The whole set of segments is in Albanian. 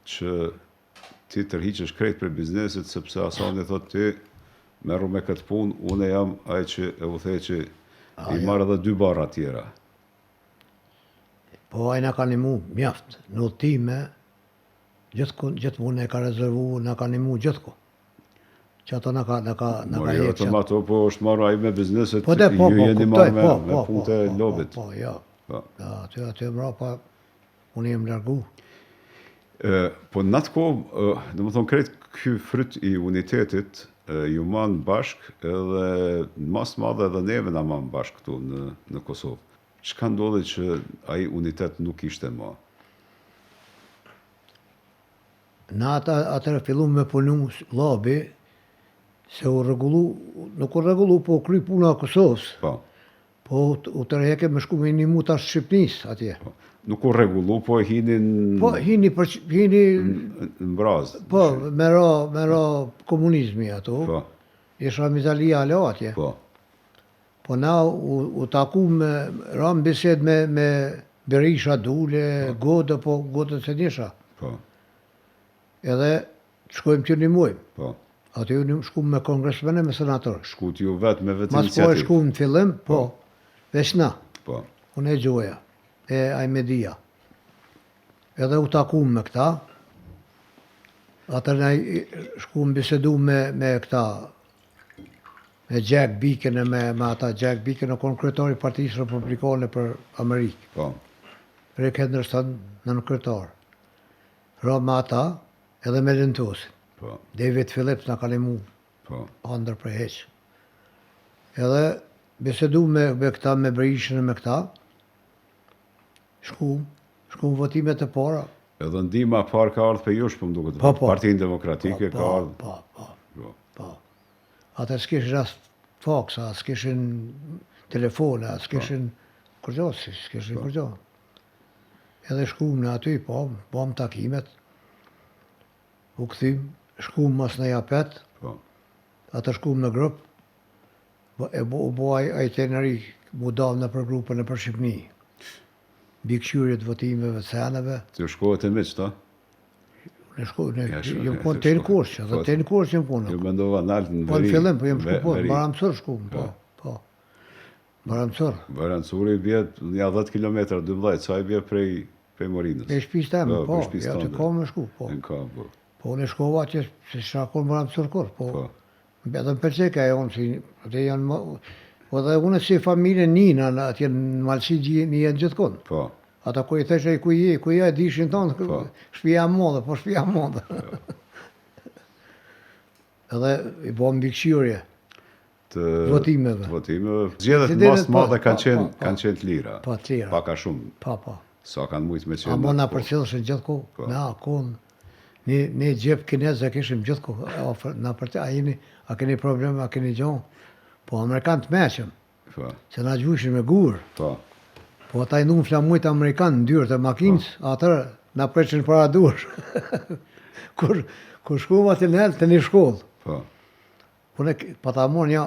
që ti tërhiqesh krejt për biznesit, sepse Asani thot ti merru me këtë punë, unë jam ai që e u the që i marrë edhe 2 barra tjera. Po ai na ka nimu mjaft, në udhëtime, gjithmonë e ka rezervu, na ka nimu gjithko. Që ato na ka Jo të ato, po është marrë ai me bizneset, ju jeni marrë me punët e lobit. Po, jo. Aty mbrapa, unë jem largu. Po në atë kohë, dhe më thonë krejt ky fryt i unitetit, ju manë bashk edhe në mas madhe edhe neve na manë bashk këtu në Kosovë. Çka ndodhi që ai unitet nuk ishte më? Na atëherë fillu me punu lobi, se u rregullu, nuk u rregullu, po u kry puna e Kosovës. Po u tërheke me shku me një mutas Shqipnisë atje. Nuk u rregullu, po hinin... Po hini në brazë. Po, me ra komunizmi ato. Po. Isha Mizalia alo atje. Po na u taku ram bised me Berisha, Dule, Godë, po Godë se nisha. Po. Edhe shkojmë që një muajmë. Po. Aty unë shkum me kongresmene, me senator. Shkut ju vetë me vetë iniciativë. Mas po e shkum në fillim, po. Veç na. Po. Unë e Gjoja, e Ajmedia. Edhe u takum me këta. Atër ne shkum bisedu me këta, me Jack Beacon e me ata Jack Beacon e konë kryetari Partisë Republikane për Amerikë. Po. Rick Henderson në kryetar. Ra me ata edhe me Lentosin. Po. David Phillips na ka limu. Po. Andër për heq. Edhe bisedu me këta, me Berishën e me këta. Shkum votimet e para. Edhe ndihma parë ka ardhur për jush, po më duket. Partinë Demokratike ka ardhur. Po. Ata s'kishin as faksa, s'kishin telefona, s'kishin kurgjo, s'kishin kurgjo. Edhe shkum në aty, po, bom takimet. U këthim, shkum mas në japet. Po. Ata shkum në grup. U bo ai teneri, mu dal në për grupën e për Shqipni. Bikëshyrit votimeve të seneve. Të shkohet e miq, ta? Jem konë të në kursh, edhe të në kursh jem konë. Ju mendova naltë në veri. Po në fillim, po jem shku po, Baramësur shkum, po. Baramësur. Baramësuri bjet një 10 kilometra, 12, sa i bje prej Morinës. E shpis temë, po, ja të ka me shku, po. Po në shkova që se shakon Baramësur kur, po. Edhe në përceka e onë, si atë janë, po dhe unë si familje njëna, atje në Malësi një jenë gjithë konë. Po. Ata ku i theshe ku je, dishin tonë, shpia modhe, po shpia modhe. Edhe i bom bikëshyrje. Votimeve. Zgjedhjet mas madhe kanë qenë të lira. Po, të lira. Paka shumë. Po. Sa kanë mujtë me qenë. Amo na përcjellshin gjithë ku. Na, kun. Ne gjep kinezë kishim gjithë ku. Na përcjellshin, a keni probleme, a keni gjonë. Po, Amerikanë të meqëm. Po. Se na gjushin me gurë. Po. Po ata i ndunë flamujt Amerikanë në dyrë të makinës, atër na preqin para durë. Kur shkuva të nëllë të një shkollë. Po. Pa ta morë një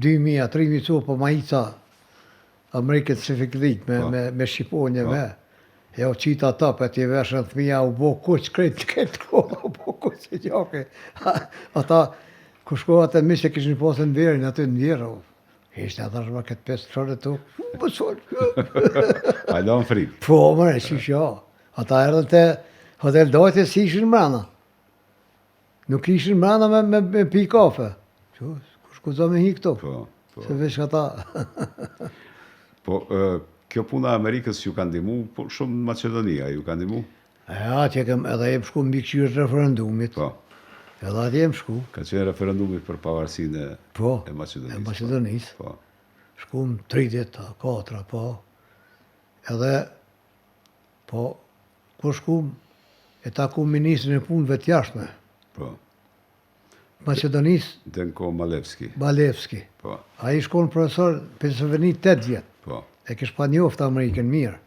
2.000, 3.000 co, po ma ica Amerikët Sifiklit me Shqiponje me. E o qita ta, për t'i veshën thmija, u bo kuq krejt kolla, u bo kuq e gjake. Ata, kur shkuva të mishë e kishin posën në verin, aty në vjerë. Ishte ata shma këtë 5 qërë tu, bësor. Hajdo në frikë. Po, mërë, qishja. Ata erdhën të hotel dojtë si ishin mrana. Nuk ishin mrana me pi kafe. Kur shkuza me hi këto. Po. Se vesh ata. Po, kjo puna Amerikës ju ka ndihmu, po shumë në Macedonia ju ka ndihmu? Ja, edhe jem shku mbi këqyrë referendumit. Po. Edhe atje jem shku. Ka qenë referendumi për pavarësinë e Macedonisë. E Macedonisë. Po. Shkum 30, 4, po. Edhe, po, kur shkum, e taku ministrin e punëve të jashtme. Po. Macedonisë. Denko Malevski. Po. A i shkon profesor Pennsylvania 8 vjetë. Po. E kish pa njoftë Amerikën mirë.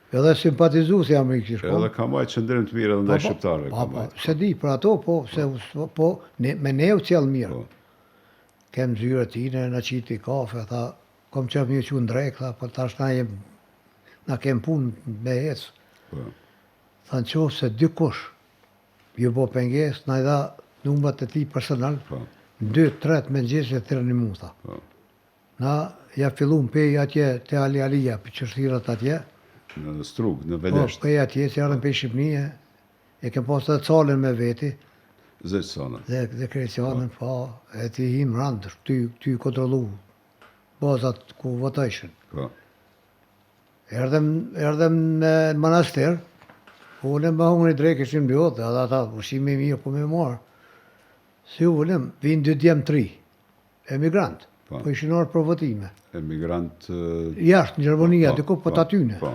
Edhe simpatizu si Amerikë shkon. Edhe ka majtë qëndrim të mirë edhe ndaj shqiptarëve. Po, se di, për ato, po, me ne u cjellë mirë. Kem zyre tine, në qiti kafe, tha, kom qëfë një që ndrek, tha, po tash na kem punë me hecë. Tha në qofë se dikush ju bo penges, na I dha numrat e tij personal, Po. 2-3 me gjese të rëni mu, tha. Po. Na ja fillu më pej atje te Ali Alia, për qështirat atje. Në Strug, në Po, Velesht. pej atje, si ardhën pej Shqipnije, e kem pas të calën me veti, Zeq sana. dhe Krecianën, po, e ti him randë, ty kontrolu bazat ku votojshin. Po. Erdhem në manastir, ulem me hungri drejt ishim bjotë, edhe ata ushimi mirë ku me marë. Si ulem, vinë 2 djemë 3, emigrant, Po. po ishin orë për votime. Emigrant... Jashtë, në Gjermania, diku po të atyne. Po.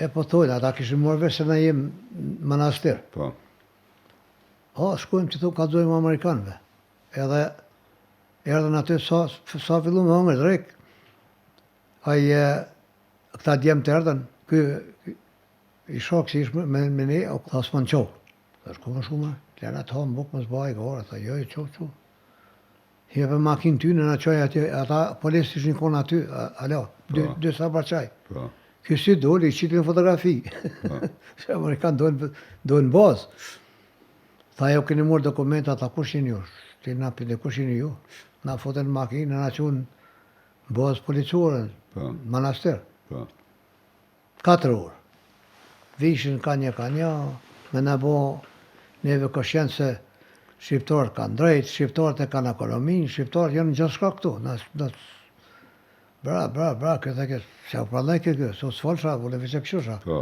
E po thojnë, ata kishin marrë vesh se na jem në manastir. Po. O, shkojmë që thu kallëzojmë Amerikanëve. Edhe erdhen aty sa fillu me hungër drejt. Këta djemë të erdhen, ky I shok që ish me ne, o këta s'man qohë. Dhe shku më shumë, lena të hamë bukë më zbaj gore, tha jo, qohë. Jepe makinë ty në qaj aty, ata polisë ishin konë aty, alo, dy sabar qaj. Po. Ky si doli, I qitin fotografi. Se Amerikanë dojnë bazë. Tha jo keni morë dokumenta, ta kush jeni ju? Ti na pide kush jeni ju? Na foten në makinë, na qunë bazë policore, Po. manastir. Po. 4 orë. Vishin ka një, me na bo neve këshjenë se shqiptarët kanë drejt, shqiptarët e kanë ekonominë, shqiptarët janë gjithë shka këtu. Bra, këtë, se u prandaj këtë, se u s'falsha, vole vise këshusha. Po.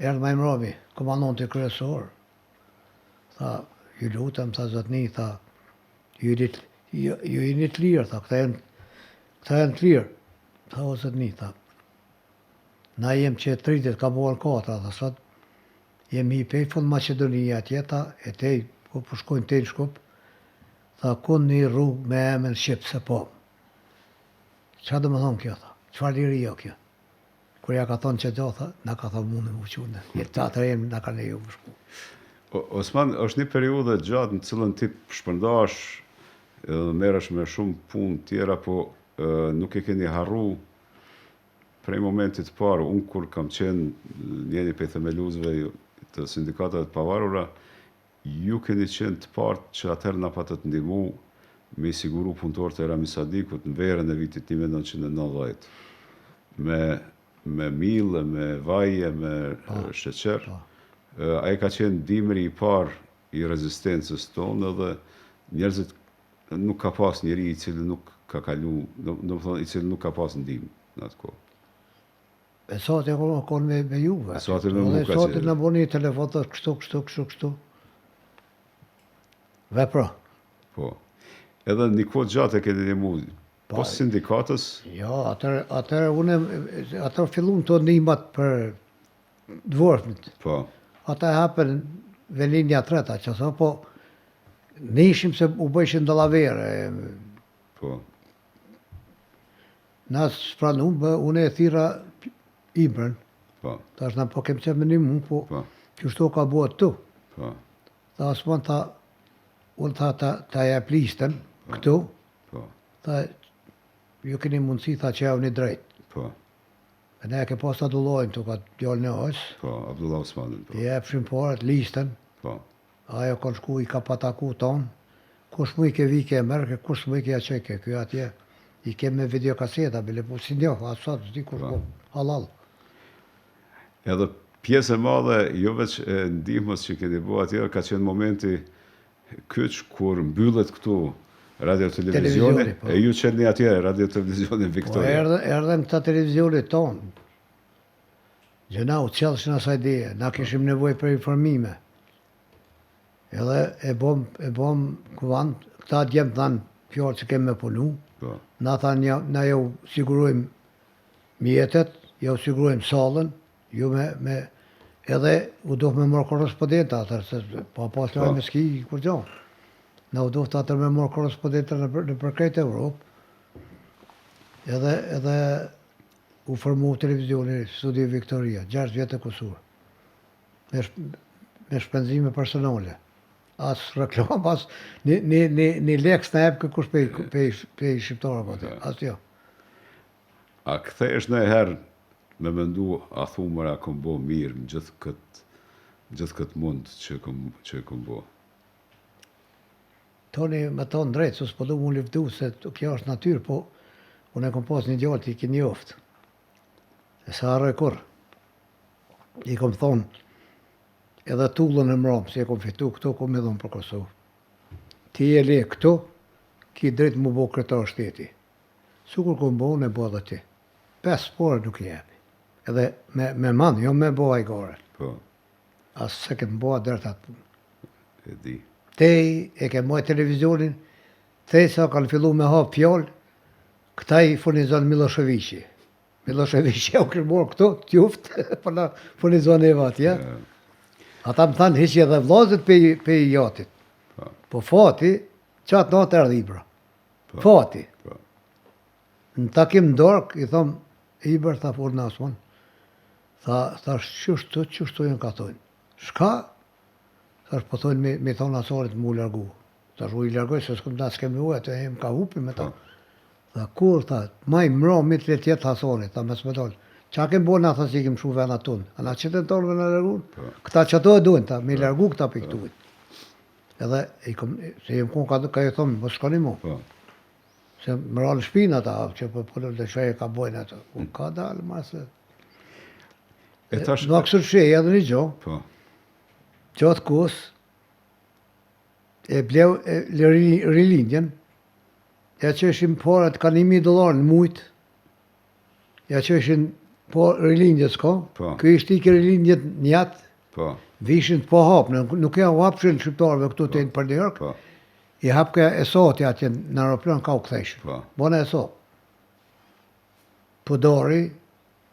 Erdhë Majmrobi, komandonti kryesor. Tha, ju lutem, tha zotni, tha, ju jeni të lirë, tha, këta janë të lirë. Tha, o zotni, tha, na jem që 30 ka buar kata, tha, sot, jemi I pej fund Macedonia atje, tha, e tej, ku shkojnë tej në Shkup, tha, kun një rrugë me emën Shqip se po. Qa do më thonë kjo, tha, qëfar liri jo kjo? Kur ja ka thonë që do, tha, na ka thonë mundë më qune, jetë ta të remë, na ka leju më shku. Osman, është një periudhe gjatë në cilën ti shpërndash edhe merresh me shumë punë tjera, po nuk e keni harru prej momentit parë. Unë kur kam qenë njëri prej themeluesve të sindikatave të pavarura, ju keni qenë të partë që atëherë na patët ndihmu me I siguru punëtorët e Rami Sadikut në verën e vitit 1990. Me mille, me vaje, me sheqer. Ai ka qenë dimri I parë I rezistencës tonë edhe njerëzit nuk ka pas njeri I cili nuk ka kalu, do të thonë I cili nuk ka pas ndihmë në atë kohë. E sot e konë me juve. E sot e me mu ka Sot qenë. në boni telefon të kështu. Vepro. Po. Edhe një kohë gjatë e keni ndihmu. Po sindikatës, Jo, atër fillun të ndihmat për dvorfnit. po. Ata hapen velinja treta, që so, po ne ishim se u bëjshin dallavere. Po. Na s'pranum, unë e thira Ibrën. Po. Tash na po kem qenë me një mu, po Po. kështu ka buat tu. Po. Tha Osman, tha, unë tha ta jep listën këtu, Po. tha, ju keni mundësi, tha që javë një drejt. Po. E ne ke pas të adullojnë të ka djallë në osë, Po. Abdullah Osmanin. Po. jepshin parët listën, Po. ajo kanë shku I ka pataku tonë, kush mu I ke vike e mërke, kush mu I ke ja qeke, kjo atje, I ke me videokaseta, bile po si njoh, asat, s'di kush po, halal. Edhe pjesë e madhe, jo veç e ndihmës që keni bua atje, ka qenë momenti kyç kur mbyllet këtu radio televizioni, Televizioni, po. e ju qeni atje radio televizioni Po Viktoria. erdhen këta televizionit tonë, gjëna u qelëshin asaj deje, na kishim nevoj për informime. Edhe e bom kuvand, këta djemë thanë fjallë që kemë me punu, Po. na thanë na jo sigurojmë mjetet, jo sigurojmë sallën, ju edhe u dohë me morë korrespondenta atër, se pa pas të me ski kur gjonë. Na u dohë të atër me morë korrespondenta në përkrejt Evropë, edhe u formu televizioni Studio Viktoria, 6 vjetë e kusur. Me shpenzime personale. As reklam, as një lek s'na jep kush pej shqiptarë po të, as jo. A kthehesh në herë me mendu, a thumër, a kom bo mirë në gjithë këtë gjithë këtë mund që e kom bo. Toni me tonë drejtë, se s'po du mu liftu, se kjo është natyrë, po unë e kom pas një djallë që i ki njoftë. E sa harroj kur. I kom thonë, edhe tullën e mramë, si e kom fitu këto, kom e dhonë për Kosovë. Ti e le këto, ki drejtë mu bo kretar shteti. Sukur kom bo, unë e bo dhe ti. 5 spore nuk i jepi. Edhe me manë, jo me bo ajgare. Po, Asë se kem bo dërta të punë. e di. Te e ke moj televizionin, te sa kanë fillu me hap fjallë, këta i furnizon Miloševiqi. Miloševiqi u kërmor këto, t'juftë, për na furnizon e vatë, ja. Ata më thanë, hiqi edhe vlazët pe i jatit. Po, Po fati, qatë natë erdhi Ibra. po, Fati. po, Në takim dork, i thom, Ibra, tha furna Osman, tha qështu jenë ka thonë. Shka? Thash po thonë me thonë asarit mu largu. Thash u i largoj se s'kem u e të jem ka hupi me ta. Tha kur, tha, maj mro mit le tjetë asarit, tha mes me dollë. Qa kem bo na tha si kem shumë vena tonë. A na qëtë tonë me në largun? Këta që to e duen, tha, me largu këta për këtuit. Edhe, se jem kun ka i thonë, mos shkoni mu. po. Se më rallë shpinë ata, që për dhe shaj e ka bojnë ato. Ka dalë, ma se... E tash, Në aksur shej edhe një gjo, po, gjatë kus, e bleu rilindjen, ja që ishin parat ka $1.000 në mujtë, ja që ishin rilindjet s'ka, Po. kjo ishti i rilindjet njatë, po, vishin të po hapë, nuk ja u hapëshin shqiptarëve këtu të jenë për New York, po, i hapë e soti atje në aeroplan ka u kthejshë. po, Bona e so. Po dori,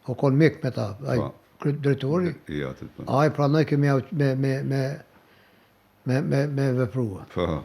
o kon mik me ta, ai Po. drejtori, i atit, po. ai pranoj kemi me veprua. Po.